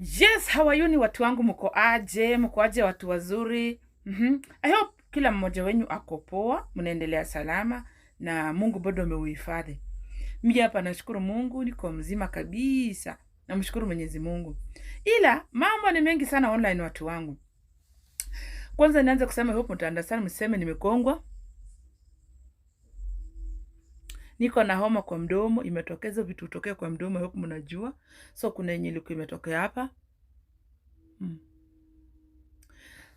Yes, how are you ni watu wangu, mko aje? Mko aje watu wazuri? I hope kila mmoja wenyu ako poa, mnaendelea salama na Mungu bado ameuhifadhi. Mimi hapa nashukuru Mungu niko mzima kabisa. Namshukuru Mwenyezi Mungu. Ila mambo ni mengi sana online watu wangu. Kwanza nianze kusema hope mtaunderstand, mseme nimekongwa. Niko na homa kwa mdomo, imetokeza vitu utokea kwa mdomo, hope mnajua. So kuna yenye ilikuwa imetokea hapa.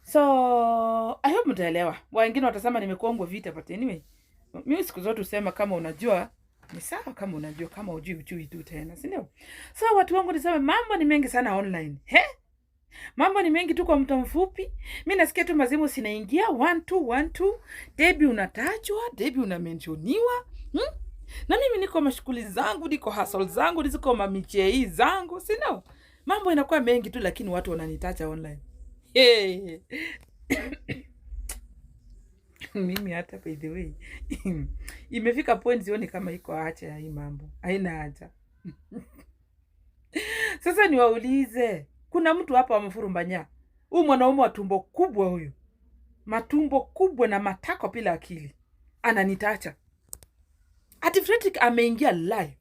So I hope mtaelewa. Wengine watasema nimekuongwa vita, but anyway, mimi siku zote usema kama unajua ni sawa, kama unajua, kama ujui tu tena, si ndio? So watu wangu nisema mambo ni mengi sana online. Mambo ni mengi tu kwa muda mfupi. Mimi nasikia tu mazimu sinaingia 1 2 1 2. Debi unatajwa, Debi unamentioniwa. Na mimi niko mashughuli zangu, niko hustle zangu, niko mamichei zangu, si ndio? Mambo inakuwa mengi tu lakini watu wananitaja online. Mimi hata by the way imefika point zioni kama iko acha ya hii mambo, haina haja. Sasa niwaulize, kuna mtu hapa wamefurumbanya huyu mwanaume wa tumbo kubwa, huyu matumbo kubwa na matako bila akili, ananitacha ati Fredrick ameingia live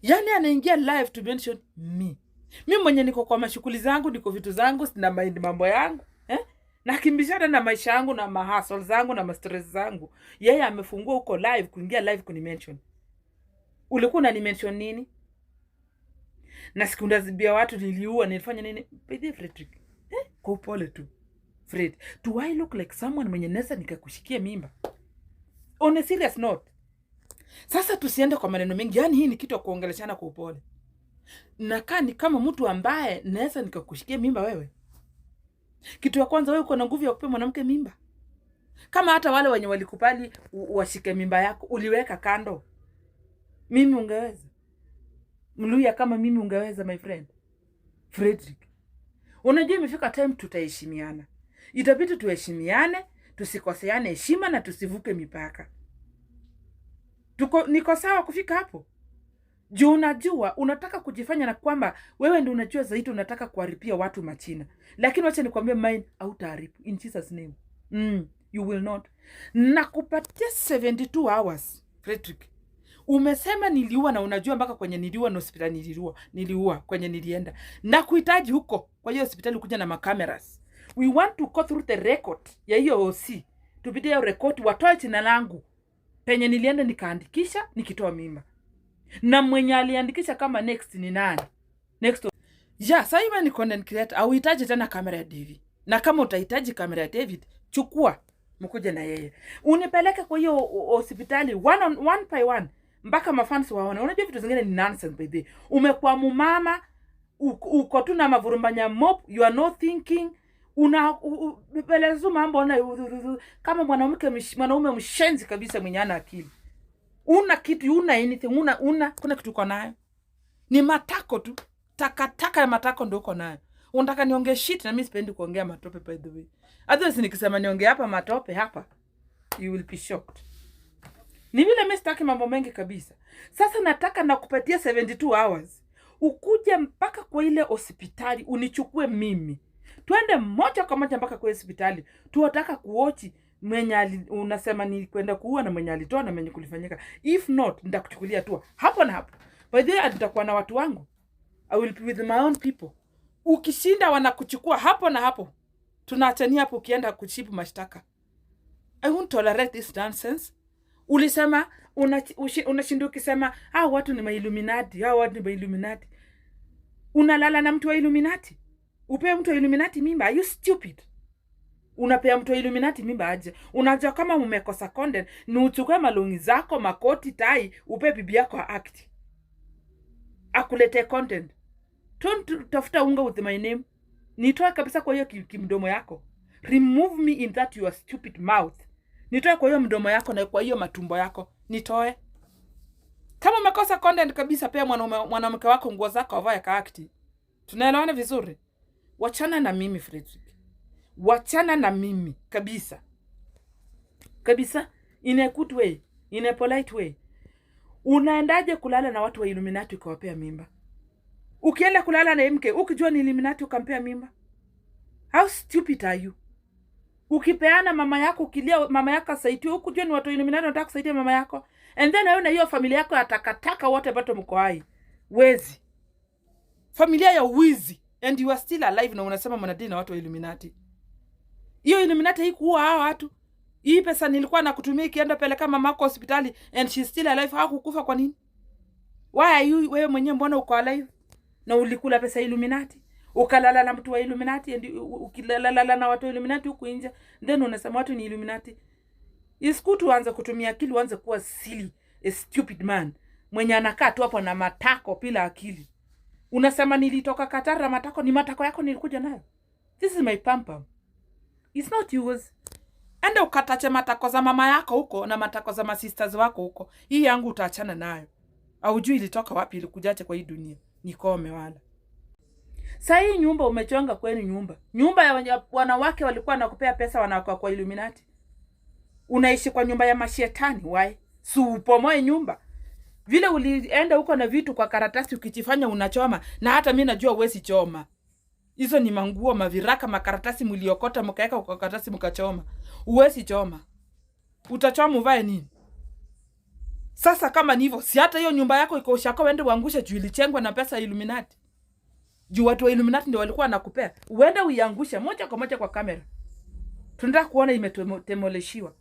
yani anaingia live to mention me. Mimi mwenye niko kwa mashughuli zangu, niko vitu zangu, sina mambo yangu nakimbishana na maisha yangu na mahasol zangu na stress zangu. Yeye amefungua huko live, kuingia live kunimention. Ulikuwa unanimention nini? Na siku ndazibia watu niliua, nilifanya nini? Pede Fredrick. Kwa upole tu. Fred, do I look like someone mwenye nesa nikakushikia mimba? On a serious note. Sasa tusiende kwa maneno mengi, yani hii ni kitu ya kuongeleshana kwa upole. Nakaa ni kama mtu ambaye nesa nikakushikia mimba wewe. Kitu ya kwanza, wewe uko na nguvu ya kupea mwanamke mimba? Kama hata wale wenye walikupali washike mimba yako uliweka kando, mimi ungeweza? Mluya kama mimi ungeweza, my friend Fredrick? Unajua imefika time tutaheshimiana. Itabidi tuheshimiane, tusikoseane heshima na tusivuke mipaka. Niko sawa kufika hapo? Juu unajua unataka kujifanya na kwamba wewe ndio unajua zaidi, unataka kuharibia watu machina. Lakini wacha nikwambie mine hautaharibu in Jesus name. You will not. Nakupatia 72 hours Fredrick. Umesema niliua, na unajua mpaka kwenye niliua na hospitali niliua kwenye nilienda. Na kuhitaji huko kwa hiyo hospitali kuja na makameras. We want to go through the record ya hiyo OC. Tupitie record, watoe jina langu penye nilienda nikaandikisha nikitoa mimba. Na mwenye aliandikisha kama next ni nani? Next. Sasa hivi ni content creator, au hitaji tena kamera ya David. Na kama utahitaji kamera ya David, chukua mkuje na yeye. Unipeleke kwa hiyo hospitali one by one mpaka mafans waone. Unajua vitu zingine ni nonsense by the. Umekuwa mumama, uko tu na mavurumbanya mop, you are not thinking. Belezo mambo na kama mwanaume mshenzi kabisa mwenye ana akili. Una kitu, una anything, kuna kitu uko nayo. Ni matako tu. Takataka ya matako ndio uko nayo. Unataka niongee shit, na mimi sipendi kuongea matope by the way. Hata nikisema niongee hapa matope hapa, you will be shocked. Ni vile mimi sitaki mambo mengi kabisa. Sasa nataka nakupatia 72 hours. Ukuje mpaka kwa ile hospitali unichukue mimi. Twende moja kwa moja mpaka kwa hospitali. Tunataka kuochi mwenye unasema ni kwenda kuua na mwenye alitoa na mwenye kulifanyika. If not, nitakuchukulia tu hapo na hapo. By the way, nitakuwa na watu wangu. I will be with my own people. Ukishinda wanakuchukua hapo na hapo. Tunaachania hapo ukienda kuchipu mashtaka. I won't tolerate this nonsense. Ulisema unashinda ukisema watu ni Illuminati, watu ni Illuminati. Unalala na mtu wa Illuminati? Upe mtu wa Illuminati mimba? Are you stupid? Unapea mtu wa Illuminati mimba aje? Unajua kama umekosa content, ni uchukue malongi zako, makoti, tai, upe bibi yako act. Akulete content. Tafuta unga with my name. Nitoe kabisa kwa hiyo kimdomo yako. Remove me in that your stupid mouth. Nitoe kwa hiyo mdomo yako na kwa hiyo matumbo yako. Nitoe. Kama umekosa content kabisa, pia mwanamke wako nguo zako avae kaakti. Tunaelewana vizuri? Wachana na mimi Fredrick. Wachana na mimi kabisa. Kabisa, in a good way, in a polite way. Unaendaje kulala na watu wa Illuminati ukawapea mimba? Ukienda kulala na MK, ukijua ni Illuminati ukampea mimba. How stupid are you? Ukipeana mama yako, ukilia mama yako asaidie, ukijua ni watu Illuminati wanataka kusaidia mama yako. And then wewe na hiyo familia yako atakataka wote bado mko hai. Wezi. Familia ya wizi. And you are still alive na unasema mnadili na watu wa Illuminati. Hiyo Illuminati haikuua hao watu. Hii pesa nilikuwa nakutumia ikienda peleka mama yako hospitali and she's still alive. Hakukufa kwa nini? Why are you, wewe mwenyewe mbona uko alive? Na ulikula pesa Illuminati. Ukalala na mtu wa Illuminati and ukilala na watu wa Illuminati huku nje. Then unasema watu ni Illuminati. It's good uanze kutumia akili, uanze kuwa silly, a stupid man. Mwenye anakaa tu hapo na matako bila akili. Unasema nilitoka Qatar na matako, ni matako yako nilikuja nayo. This is my pam-pam. It's not yours. Enda ukatache matako za mama yako huko na matako za masisters wako huko. Hii yangu utaachana nayo. Haujui ilitoka wapi, ilikujaje kwa hii dunia. Nikome wala. Sasa hii nyumba umechonga kwenu nyumba. Nyumba ya wanawake walikuwa nakupea pesa wanawake kwa Illuminati. Unaishi kwa nyumba ya mashetani, why? Upomoe nyumba. Vile ulienda huko na vitu kwa karatasi ukijifanya unachoma, na hata mimi najua uwezi choma. Hizo ni manguo, maviraka, makaratasi mliokota mkaeka kwa karatasi mkachoma. Uwezi choma. Utachoma uvae nini? Sasa kama ni hivyo, si hata hiyo nyumba yako iko ushako uende uangushe juu ilichengwa na pesa ya Illuminati. Juu watu wa Illuminati ndio walikuwa nakupea. Uende uiangushe moja kwa moja kwa kamera. Tunataka kuona imetemoleshiwa.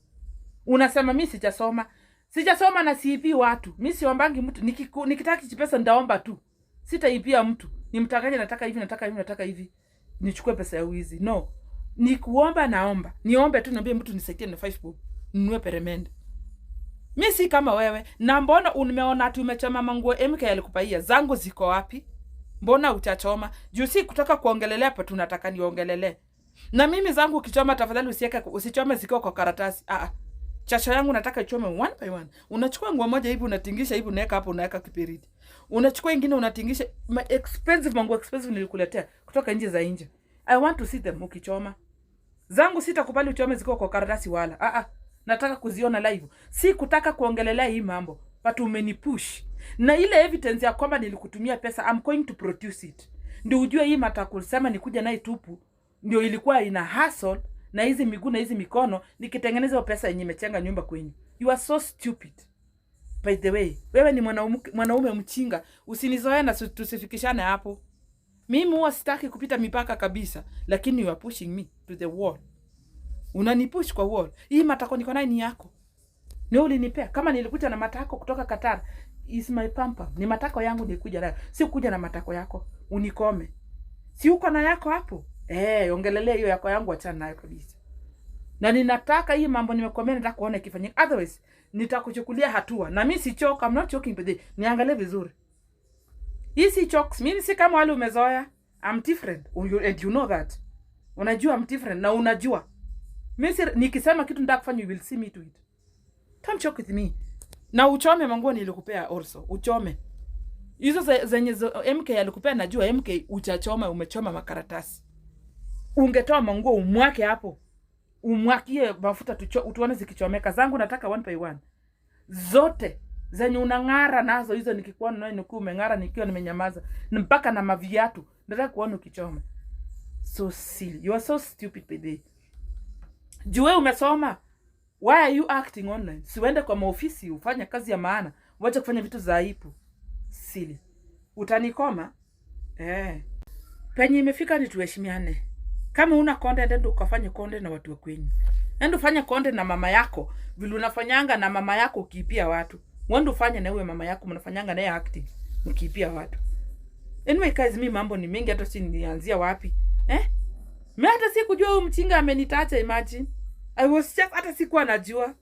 Unasema mimi sijasoma. Sijasoma na siipi watu. Mimi siombangi mtu. Nikitaka pesa ndaomba tu. Sitaipia mtu. Nimtakaje nataka hivi, nataka hivi, nataka hivi. Nichukue pesa ya wizi. No. Nikuomba naomba. Niombe tu niambie mtu nisaidie na 5 bob. Ninunue peremende. Mimi si kama wewe. Na mbona umeona tumechoma manguo MK alikupaia? Zangu ziko wapi? Mbona utachoma? Juu si kutoka kuongelelea hapa tunataka niongelelee. Na mimi zangu ukichoma tafadhali usichome zikiwa kwa karatasi. Chasha yangu nataka ichome one by one. Unachukua nguo moja hivi unatingisha hivi unaweka hapo unaweka kipiriti. Unachukua nyingine unatingisha expensive manguo expensive nilikuletea kutoka nje za nje. I want to see them ukichoma. Zangu sitakubali uchome zikiwa kwa karatasi wala. Nataka kuziona live. Si kutaka kuongelelea hii mambo. But umenipush. Na ile evidence ya kwamba nilikutumia pesa, I'm going to produce it. Ndio ujue hii matakusema nikuja naye tupu. Ndio ilikuwa ina hustle na hizi miguu na hizi mikono nikitengeneza pesa yenye imechenga nyumba kwenyu. You are so stupid. By the way, wewe ni mwanaume mchinga. Usinizoea na tusifikishane hapo. Mimi huwa sitaki kupita mipaka kabisa, lakini you are pushing me to the wall. Unanipush kwa wall. Hii matako niko nayo ni yako. Ni ulinipea. Kama nilikuja na matako kutoka Qatar, is my pampa. Ni matako yangu nilikuja nayo. Si kuja na matako yako. Unikome. Si uko na yako hapo? Ongelelea hiyo yako yangu, achana nayo kabisa. Na ninataka hii mambo nimekwambia nataka kuona ikifanyika. Otherwise, nitakuchukulia hatua. Na mimi si choke, I'm not choking but niangalie vizuri. Hii si chokes. Mimi si kama wale umezoea. I'm different. And you know that. Unajua I'm different na unajua. Mimi nikisema kitu nataka kufanya you will see me to it. Don't joke with me. Na uchome manguo nilikupea also. Uchome. Hizo zenye MK alikupea najua MK uchachoma umechoma makaratasi. Ungetoa manguo umwake hapo. Umwakie mafuta tuone zikichomeka. Zangu nataka one by one. Zote zenye unang'ara nazo hizo nikikuona nawe nikiwa umeng'ara nikiwa nimenyamaza. Mpaka na maviatu nataka kuona ukichoma. So silly. You are so stupid baby. Jue umesoma. Why are you acting online? Siwende kwa maofisi ufanye kazi ya maana. Wacha kufanya vitu za aibu. Silly. Utanikoma? Penye imefika ni tuheshimiane. Kama una content ndio ukafanye content na watu wa kwenyu. Ndio ufanye content na mama yako. Vile unafanyanga na mama yako ukiipia watu. Wewe ufanye na wewe mama yako mnafanyanga naye acting ukiipia watu. Anyway guys, mimi mambo ni mengi hata si nianzia wapi. Mimi hata sikujua huyu mchinga amenitacha, imagine. I was just hata sikuwa najua.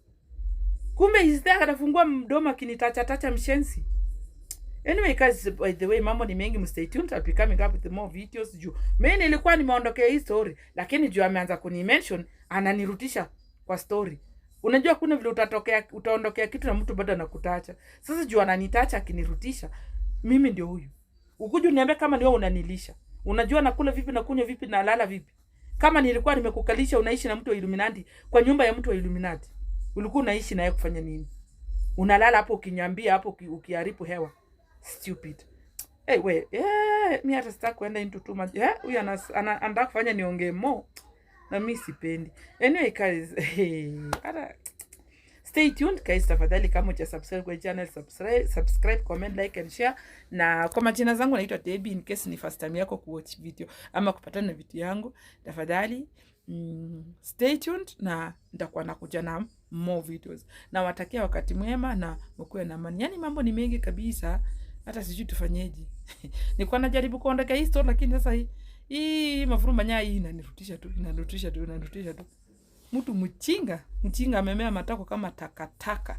Kumbe is there atafungua mdomo akinitacha mshensi. Anyway guys, by the way, mambo ni mengi, stay tuned. I'll be coming up with more videos. Mimi nilikuwa nimeondokea hii story, lakini juu ameanza kunimention, ananirutisha kwa story. Unajua kuna vile utaondokea kitu na mtu bado anakutacha. Sasa juu ananitacha akinirutisha, mimi ndio huyu. Ukuje uniambie kama ni wewe unanilisha. Unajua nakula vipi na kunywa vipi na lala vipi? Kama nilikuwa nimekukalisha unaishi na mtu wa Illuminati, kwa nyumba ya mtu wa Illuminati, ulikuwa unaishi naye kufanya nini? Unalala hapo ukinyambia hapo ukiharibu hewa. Stupid. Hey, we, mi hata sitaki kuenda into too much. Huyu anataka kufanya niongee more. Na mimi sipendi. Anyway, guys, hata stay tuned guys, tafadhali kama uja subscribe kwa channel, subscribe, comment, like and share. Na kwa majina zangu naitwa Debbie, in case ni first time yako kuwatch video ama kupatana na video yangu, tafadhali stay tuned na nitakuwa nakuja na more videos. Na watakia wakati mwema na mkuwe na amani. Yani mambo ni mengi kabisa, hata sijui tufanyeje. Nilikuwa najaribu kuondeka hii story, lakini sasa hii mafuruma nya hii inanirutisha tu. Mtu mchinga amemea matako kama takataka.